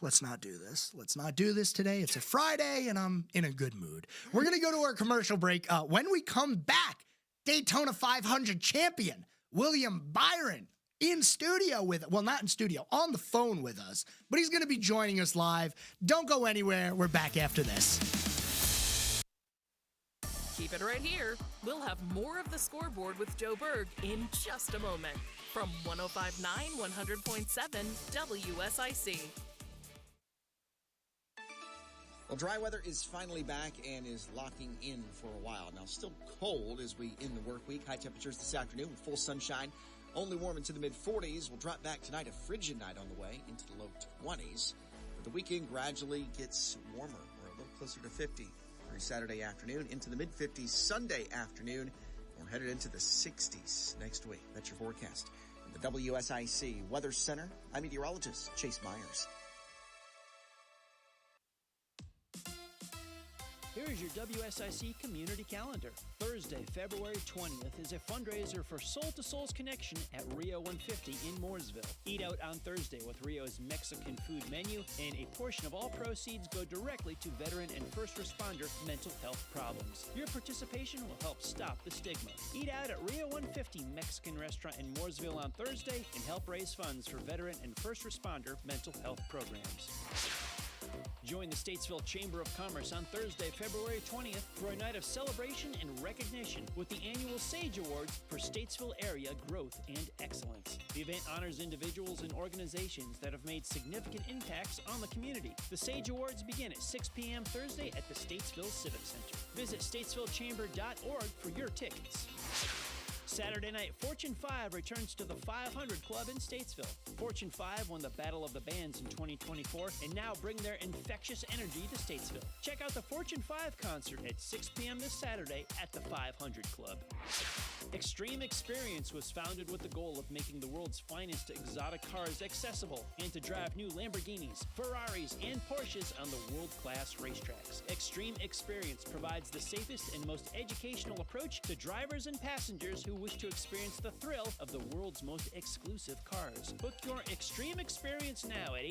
Speaker 3: Let's not do this. Let's not do this today. It's a Friday, and I'm in a good mood. We're going to go to our commercial break. When we come back, Daytona 500 champion William Byron in studio not in studio, on the phone with us, but he's going to be joining us live. Don't go anywhere. We're back after this.
Speaker 4: Keep it right here. We'll have more of the Scoreboard with Joe Berg in just a moment from 105.9 100.7 WSIC.
Speaker 1: Well, dry weather is finally back and is locking in for a while. Now, still cold as we end the work week. High temperatures this afternoon with full sunshine. Only warm into the mid-40s. We'll drop back tonight, a frigid night on the way, into the low 20s. But the weekend gradually gets warmer. We're a little closer to 50 through Saturday afternoon, into the mid-50s Sunday afternoon. We're headed into the 60s next week. That's your forecast. In the WSIC Weather Center, I'm meteorologist Chase Myers.
Speaker 6: Here is your WSIC community calendar. Thursday, February 20th is a fundraiser for Soul to Soul's Connection at Rio 150 in Mooresville. Eat out on Thursday with Rio's Mexican food menu, and a portion of all proceeds go directly to veteran and first responder mental health problems. Your participation will help stop the stigma. Eat out at Rio 150 Mexican Restaurant in Mooresville on Thursday and help raise funds for veteran and first responder mental health programs. Join the Statesville Chamber of Commerce on Thursday, February 20th for a night of celebration and recognition with the annual Sage Awards for Statesville area growth and excellence. The event honors individuals and organizations that have made significant impacts on the community. The Sage Awards begin at 6 p.m. Thursday at the Statesville Civic Center. Visit statesvillechamber.org for your tickets. Saturday night, Fortune 5 returns to the 500 Club in Statesville. Fortune 5 won the Battle of the Bands in 2024 and now bring their infectious energy to Statesville. Check out the Fortune 5 concert at 6 p.m. this Saturday at the 500 Club. Extreme Experience was founded with the goal of making the world's finest exotic cars accessible and to drive new Lamborghinis, Ferraris, and Porsches on the world-class racetracks. Extreme Experience provides the safest and most educational approach to drivers and passengers who wish to experience the thrill of the world's most exclusive cars. Book your Extreme Experience now at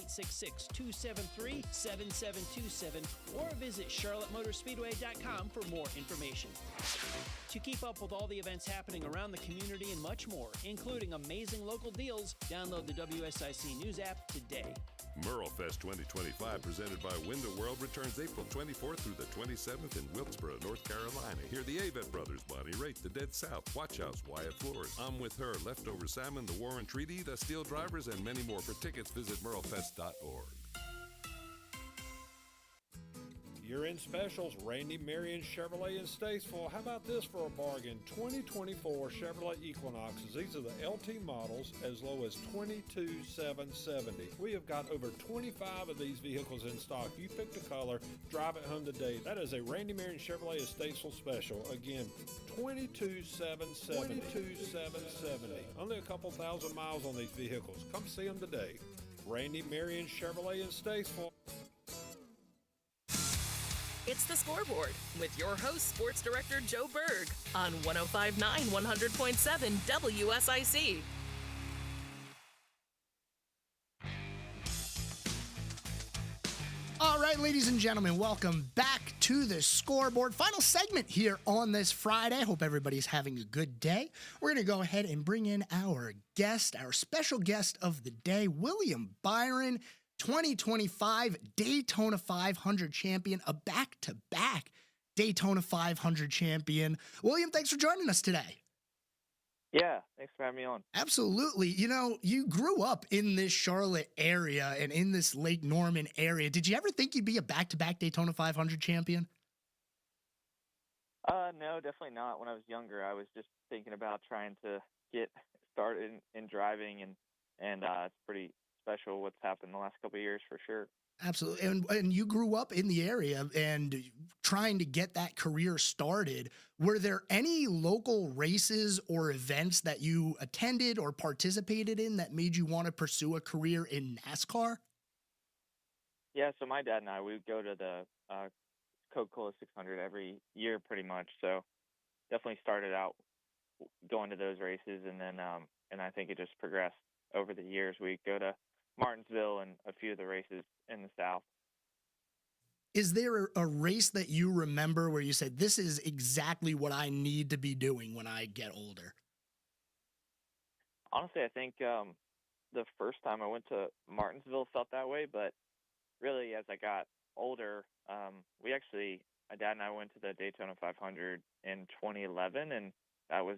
Speaker 6: 866-273-7727 or visit charlottemotorspeedway.com for more information. To keep up with all the events happening around the community and much more, including amazing local deals, download the WSIC News app today.
Speaker 7: Merlefest 2025, presented by Window World, returns April 24th through the 27th in Wilkesboro, North Carolina. Hear the Avett Brothers, Bonnie Raitt, the Dead South, Watch House, Wyatt Flores, I'm With Her, Leftover Salmon, The Warren Treaty, The Steel Drivers, and many more. For tickets, visit merlefest.org.
Speaker 2: You're in specials, Randy Marion Chevrolet in Statesville. How about this for a bargain? 2024 Chevrolet Equinoxes. These are the LT models as low as $22,770. We have got over 25 of these vehicles in stock. You pick the color, drive it home today. That is a Randy Marion Chevrolet in Statesville special. Again, $22,770. Only a couple thousand miles on these vehicles. Come see them today. Randy Marion Chevrolet in Statesville.
Speaker 4: It's the Scoreboard with your host, Sports Director Joe Berg on 105.9 100.7 WSIC.
Speaker 3: All right, ladies and gentlemen, welcome back to the Scoreboard. Final segment here on this Friday. Hope everybody's having a good day. We're going to go ahead and bring in our guest, our special guest of the day, William Byron, 2025 Daytona 500 champion, a back-to-back Daytona 500 champion. William, thanks for joining us today.
Speaker 22: Yeah, thanks for having me on.
Speaker 3: Absolutely. You know, you grew up in this Charlotte area and in this Lake Norman area. Did you ever think you'd be a back-to-back Daytona 500 champion?
Speaker 22: No, definitely not. When I was younger, I was just thinking about trying to get started in driving, and it's pretty special what's happened the last couple of years for sure.
Speaker 3: Absolutely. And you grew up in the area and trying to get that career started. Were there any local races or events that you attended or participated in that made you want to pursue a career in NASCAR?
Speaker 22: Yeah, so my dad and I, we would go to the Coca-Cola 600 every year pretty much. So definitely started out going to those races, and then and I think it just progressed over the years. We'd go to Martinsville and a few of the races in the South.
Speaker 3: Is there a race that you remember where you said, this is exactly what I need to be doing when I get older?
Speaker 22: Honestly, I think the first time I went to Martinsville felt that way, but really as I got older, my dad and I went to the Daytona 500 in 2011, and that was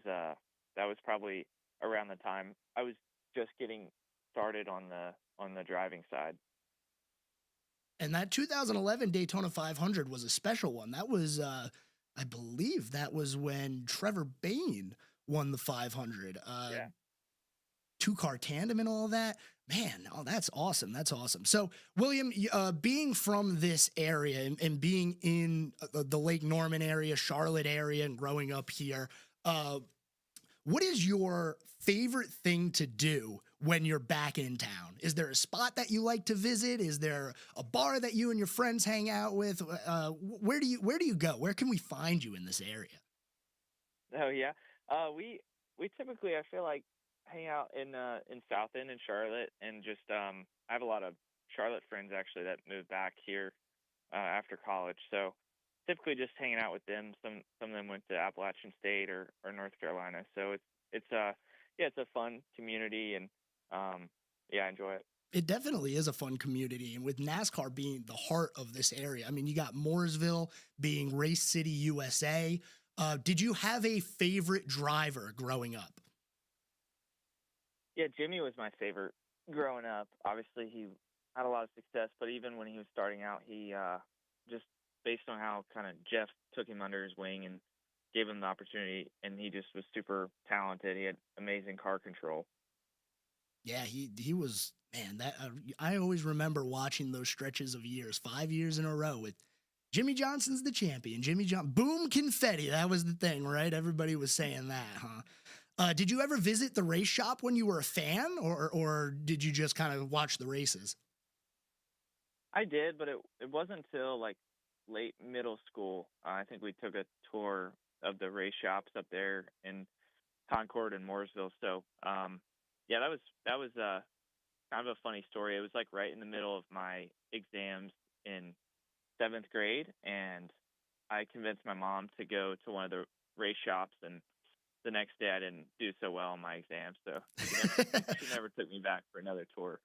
Speaker 22: probably around the time I was just getting started on the driving side.
Speaker 3: And that 2011 Daytona 500 was a special one. That was, I believe, that was when Trevor Bayne won the 500.
Speaker 22: Yeah.
Speaker 3: Two-car tandem and all that. Man, oh, that's awesome. That's awesome. So, William, being from this area and being in the Lake Norman area, Charlotte area, and growing up here, what is your favorite thing to do when you're back in town? Is there a spot that you like to visit? Is there a bar that you and your friends hang out with? Where do you go? Where can we find you in this area?
Speaker 22: Oh yeah, we typically, I feel like, hang out in South End in Charlotte, and just I have a lot of Charlotte friends actually that moved back here after college, so typically just hanging out with them. Some of them went to Appalachian State or North Carolina, so it's a fun community, and I enjoy it.
Speaker 3: It definitely is a fun community, and with NASCAR being the heart of this area, I mean, you got Mooresville being Race City, USA. Did you have a favorite driver growing up?
Speaker 22: Yeah, Jimmy was my favorite growing up. Obviously, he had a lot of success, but even when he was starting out, he just based on how kind of Jeff took him under his wing and gave him the opportunity, and he just was super talented. He had amazing car control.
Speaker 3: Yeah, he was, man, that I always remember watching those stretches of years, 5 years in a row with Jimmy Johnson's the champion. Boom confetti. That was the thing, right? Everybody was saying that, huh? Did you ever visit the race shop when you were a fan, or did you just kind of watch the races?
Speaker 22: I did, but it wasn't until like late middle school. I think we took a tour of the race shops up there in Concord and Mooresville. So, yeah, that was kind of a funny story. It was like right in the middle of my exams in 7th grade, and I convinced my mom to go to one of the race shops, and the next day I didn't do so well on my exam, so she never took me back for another tour.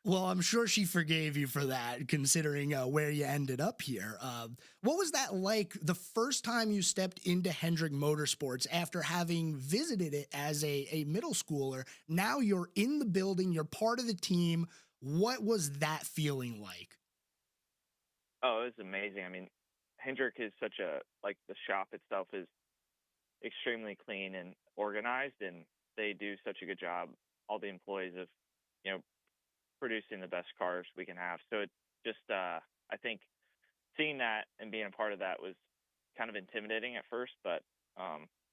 Speaker 3: Well, I'm sure she forgave you for that, considering where you ended up here. What was that like the first time you stepped into Hendrick Motorsports after having visited it as a middle schooler? Now you're in the building, you're part of the team. What was that feeling like?
Speaker 22: Oh, it was amazing. I mean, Hendrick is the shop itself is extremely clean and organized, and they do such a good job, all the employees, of, producing the best cars we can have. So it just, I think seeing that and being a part of that was kind of intimidating at first, but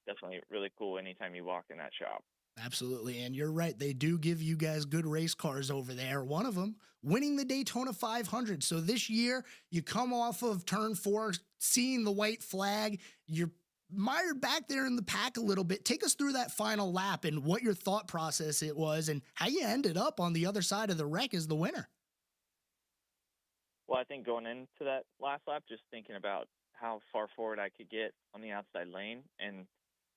Speaker 22: definitely really cool anytime you walk in that shop.
Speaker 3: Absolutely, and you're right. They do give you guys good race cars over there. One of them winning the Daytona 500. So this year, you come off of Turn 4, seeing the white flag. You're mired back there in the pack a little bit. Take us through that final lap and what your thought process it was and how you ended up on the other side of the wreck as the winner.
Speaker 22: Well, I think going into that last lap, just thinking about how far forward I could get on the outside lane, and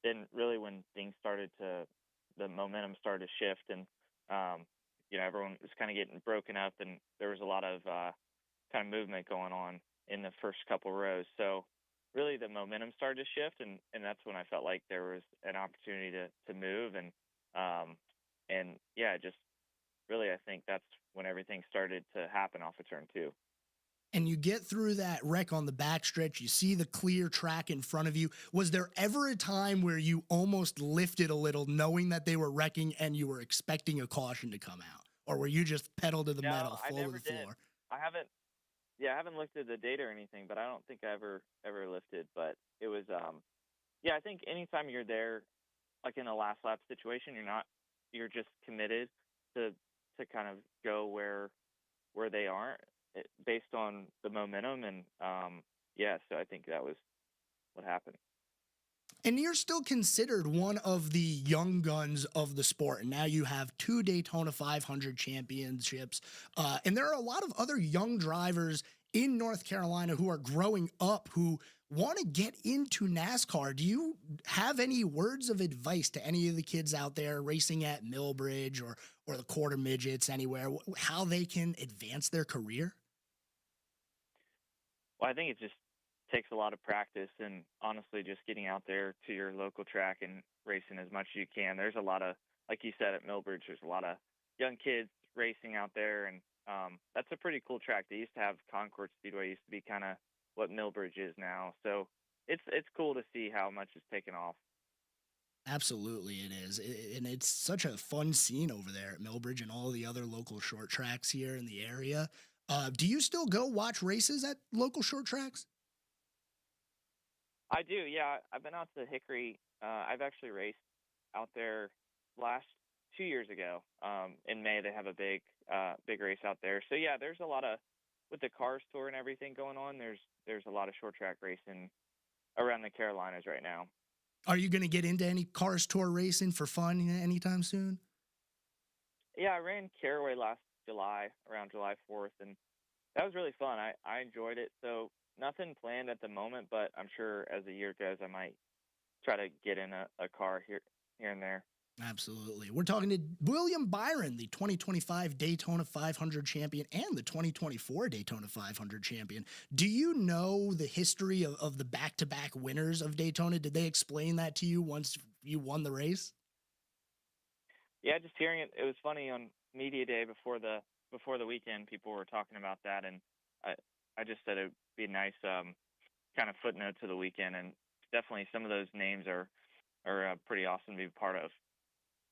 Speaker 22: then really when the momentum started to shift, and everyone was kind of getting broken up, and there was a lot of kind of movement going on in the first couple rows. So really the momentum started to shift, and that's when I felt like there was an opportunity to move, and just really I think that's when everything started to happen off of Turn 2.
Speaker 3: And you get through that wreck on the backstretch, you see the clear track in front of you. Was there ever a time where you almost lifted a little knowing that they were wrecking and you were expecting a caution to come out? Or were you just pedal to the metal, full to the floor?
Speaker 22: I haven't looked at the data or anything, but I don't think I ever lifted. But it was, I think anytime you're there, like in a last lap situation, you're just committed to kind of go where they are based on the momentum. And, so I think that was what happened.
Speaker 3: And you're still considered one of the young guns of the sport. And now you have 2 Daytona 500 championships. And there are a lot of other young drivers in North Carolina who are growing up who want to get into NASCAR, do you have any words of advice to any of the kids out there racing at Millbridge or the quarter midgets, anywhere, how they can advance their career?
Speaker 22: Well, I think it just takes a lot of practice and honestly just getting out there to your local track and racing as much as you can. There's a lot of, like you said, at Millbridge, there's a lot of young kids racing out there, and that's a pretty cool track. They used to have Concord Speedway, used to be kind of what Millbridge is now. So it's cool to see how much it's taken off.
Speaker 3: Absolutely, it is. And it's such a fun scene over there at Millbridge and all the other local short tracks here in the area. Do you still go watch races at local short tracks?
Speaker 22: I do, yeah. I've been out to Hickory. I've actually raced out there last 2 years ago. In May, they have a big race out there. So yeah, there's a lot of, with the Cars Tour and everything going on, there's a lot of short track racing around the Carolinas right now.
Speaker 3: Are you going to get into any Cars Tour racing for fun anytime soon?
Speaker 22: Yeah, I ran Caraway last July, around July 4th, and that was really fun. I enjoyed it. So nothing planned at the moment, but I'm sure as the year goes, I might try to get in a car here and there.
Speaker 3: Absolutely. We're talking to William Byron, the 2025 Daytona 500 champion and the 2024 Daytona 500 champion. Do you know the history of the back-to-back winners of Daytona? Did they explain that to you once you won the race?
Speaker 22: Yeah, just hearing it. It was funny on media day before the weekend. People were talking about that, and I just said it would be a nice kind of footnote to the weekend. And definitely, some of those names are pretty awesome to be part of.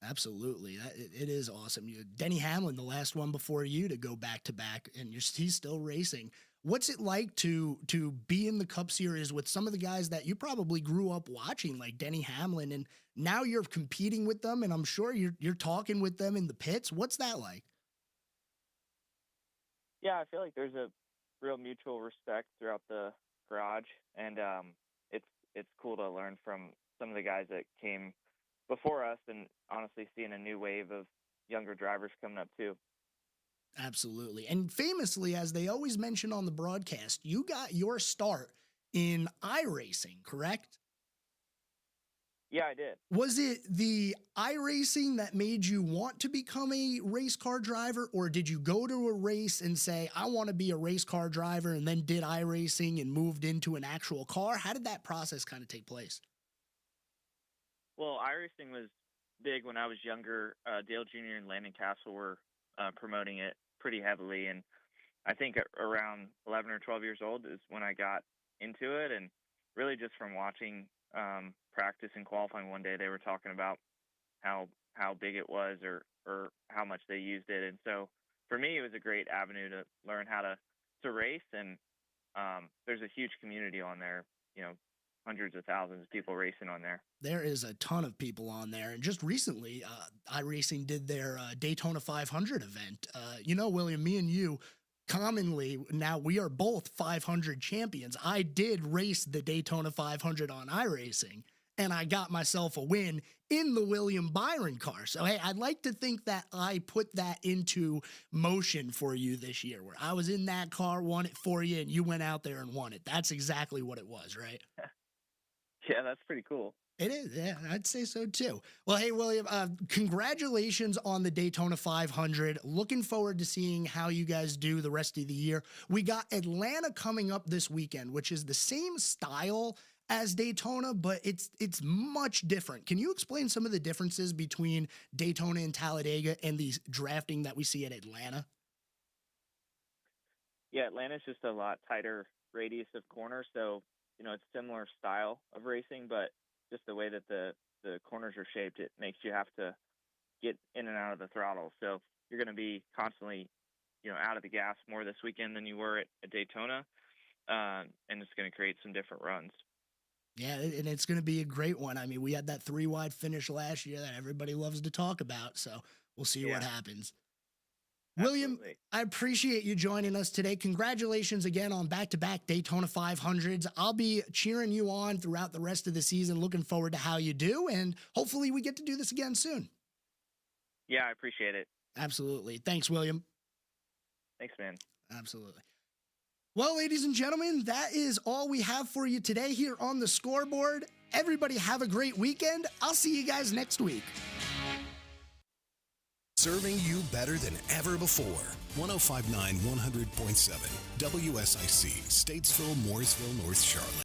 Speaker 3: Absolutely. It is awesome. Denny Hamlin, the last one before you to go back-to-back, and he's still racing. What's it like to be in the Cup Series with some of the guys that you probably grew up watching, like Denny Hamlin, and now you're competing with them, and I'm sure you're talking with them in the pits? What's that like?
Speaker 22: Yeah, I feel like there's a real mutual respect throughout the garage, and it's cool to learn from some of the guys that came before us, and honestly seeing a new wave of younger drivers coming up too.
Speaker 3: Absolutely. And famously, as they always mention on the broadcast, you got your start in iRacing, correct?
Speaker 22: Yeah, I did.
Speaker 3: Was it the iRacing that made you want to become a race car driver, or did you go to a race and say, I want to be a race car driver, and then did iRacing and moved into an actual car? How did that process kind of take place?
Speaker 22: Well, iRacing was big when I was younger. Dale Jr. and Landon Castle were promoting it pretty heavily, and I think around 11 or 12 years old is when I got into it, and really just from watching practice and qualifying one day, they were talking about how big it was or how much they used it, and so for me, it was a great avenue to learn how to race, and there's a huge community on there, hundreds of thousands of people racing on there.
Speaker 3: There is a ton of people on there. And just recently, iRacing did their Daytona 500 event. William, me and you, commonly, now we are both 500 champions. I did race the Daytona 500 on iRacing, and I got myself a win in the William Byron car. So, hey, I'd like to think that I put that into motion for you this year, where I was in that car, won it for you, and you went out there and won it. That's exactly what it was, right?
Speaker 22: Yeah, that's pretty cool.
Speaker 3: It is. Yeah, I'd say so too. Well, hey, William, congratulations on the Daytona 500. Looking forward to seeing how you guys do the rest of the year. We got Atlanta coming up this weekend, which is the same style as Daytona, but it's much different. Can you explain some of the differences between Daytona and Talladega and the drafting that we see at Atlanta?
Speaker 22: Yeah, Atlanta's just a lot tighter radius of corner, so it's similar style of racing, but just the way that the corners are shaped, it makes you have to get in and out of the throttle. So you're going to be constantly, out of the gas more this weekend than you were at Daytona, and it's going to create some different runs.
Speaker 3: Yeah, and it's going to be a great one. I mean, we had that 3-wide finish last year that everybody loves to talk about, so we'll see what happens. William, I appreciate you joining us today. Congratulations again on back-to-back Daytona 500s. I'll be cheering you on throughout the rest of the season, looking forward to how you do, and hopefully we get to do this again soon.
Speaker 22: Yeah, I appreciate it.
Speaker 3: Absolutely. Thanks, William.
Speaker 22: Thanks, man.
Speaker 3: Absolutely. Well, ladies and gentlemen, that is all we have for you today here on the Scoreboard. Everybody have a great weekend. I'll see you guys next week.
Speaker 5: Serving you better than ever before. 105.9 100.7 WSIC, Statesville, Mooresville, North Charlotte.